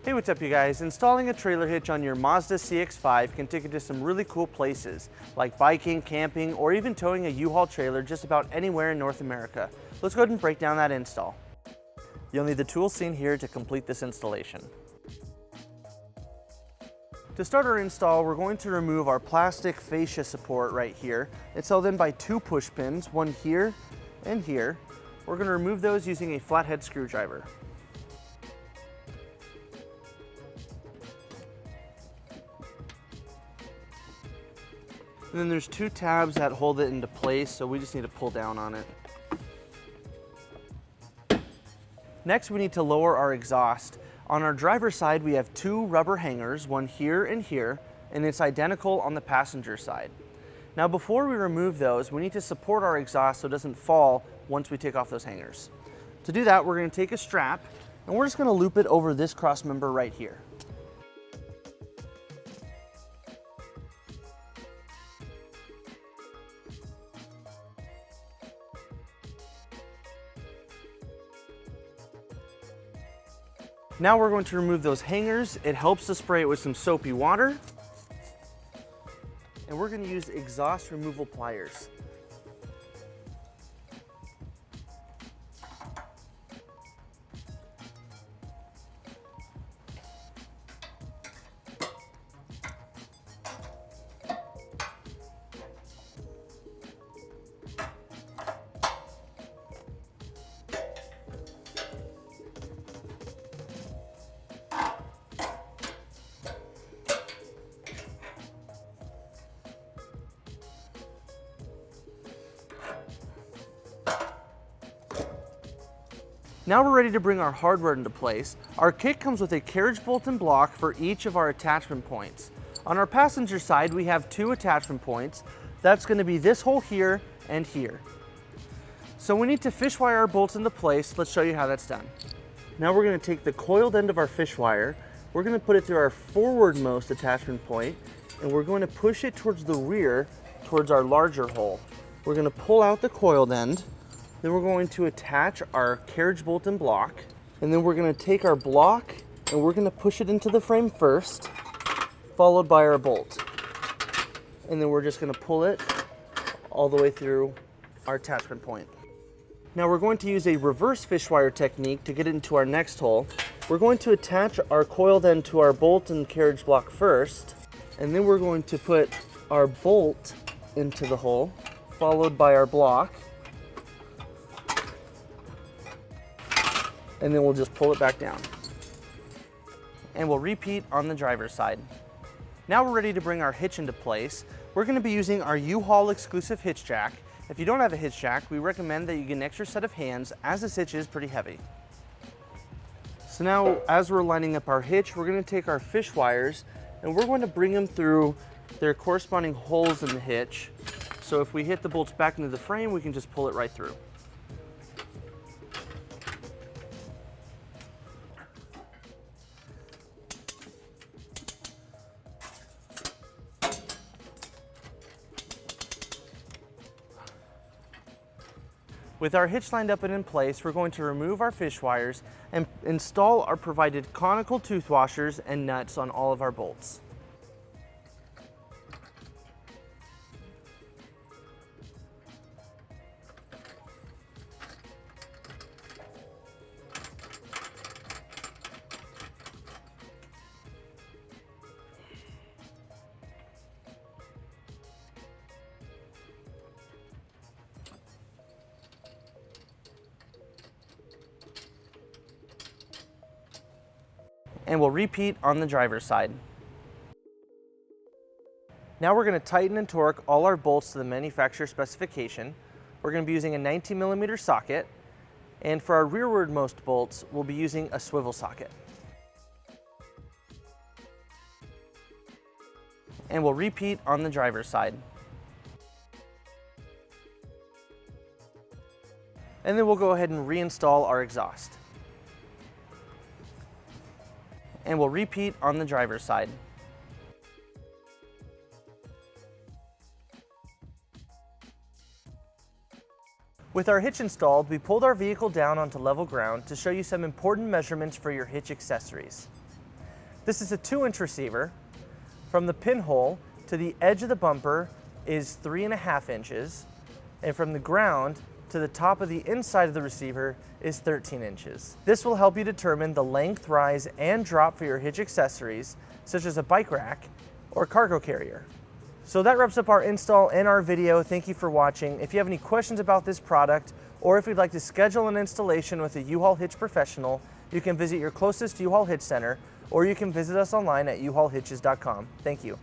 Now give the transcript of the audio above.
Hey, what's up you guys? Installing a trailer hitch on your Mazda CX-5 can take you to some really cool places, like biking, camping, or even towing a U-Haul trailer just about anywhere in North America. Let's go ahead and break down that install. You'll need the tools seen here to complete this installation. To start our install, we're going to remove our plastic fascia support right here. It's held in by two push pins, one here and here. We're going to remove those using a flathead screwdriver. And then there's two tabs that hold it into place, so we just need to pull down on it. Next, we need to lower our exhaust. On our driver's side, we have two rubber hangers, one here, and it's identical on the passenger side. Now, before we remove those, we need to support our exhaust so it doesn't fall once we take off those hangers. To do that, we're going to take a strap, and we're just going to loop it over this cross member right here. Now we're going to remove those hangers. It helps to spray it with some soapy water. And we're going to use exhaust removal pliers. Now we're ready to bring our hardware into place. Our kit comes with a carriage bolt and block for each of our attachment points. On our passenger side, we have two attachment points. That's going to be this hole here and here. So we need to fish wire our bolts into place. Let's show you how that's done. Now we're going to take the coiled end of our fish wire, we're going to put it through our forwardmost attachment point, and we're going to push it towards the rear, towards our larger hole. We're going to pull out the coiled end. Then we're going to attach our carriage bolt and block, and then we're going to take our block and we're going to push it into the frame first, followed by our bolt. And then we're just going to pull it all the way through our attachment point. Now we're going to use a reverse fish wire technique to get it into our next hole. We're going to attach our coiled end to our bolt and carriage block first, and then we're going to put our bolt into the hole, followed by our block. And then we'll just pull it back down. And we'll repeat on the driver's side. Now we're ready to bring our hitch into place. We're going to be using our U-Haul exclusive hitch jack. If you don't have a hitch jack, we recommend that you get an extra set of hands, as this hitch is pretty heavy. So now, as we're lining up our hitch, we're going to take our fish wires and we're going to bring them through their corresponding holes in the hitch. So if we hit the bolts back into the frame, we can just pull it right through. With our hitch lined up and in place, we're going to remove our fish wires and install our provided conical tooth washers and nuts on all of our bolts. And we'll repeat on the driver's side. Now we're going to tighten and torque all our bolts to the manufacturer specification. We're going to be using a 19mm socket, and for our rearward-most bolts, we'll be using a swivel socket. And we'll repeat on the driver's side. And then we'll go ahead and reinstall our exhaust. And we'll repeat on the driver's side. With our hitch installed, we pulled our vehicle down onto level ground to show you some important measurements for your hitch accessories. This is a 2-inch receiver. From the pinhole to the edge of the bumper is 3.5 inches, and from the ground to the top of the inside of the receiver is 13 inches. This will help you determine the length, rise, and drop for your hitch accessories, such as a bike rack or cargo carrier. So that wraps up our install and our video. Thank you for watching. If you have any questions about this product, or if you'd like to schedule an installation with a U-Haul Hitch professional, you can visit your closest U-Haul Hitch center, or you can visit us online at uhaulhitches.com. Thank you.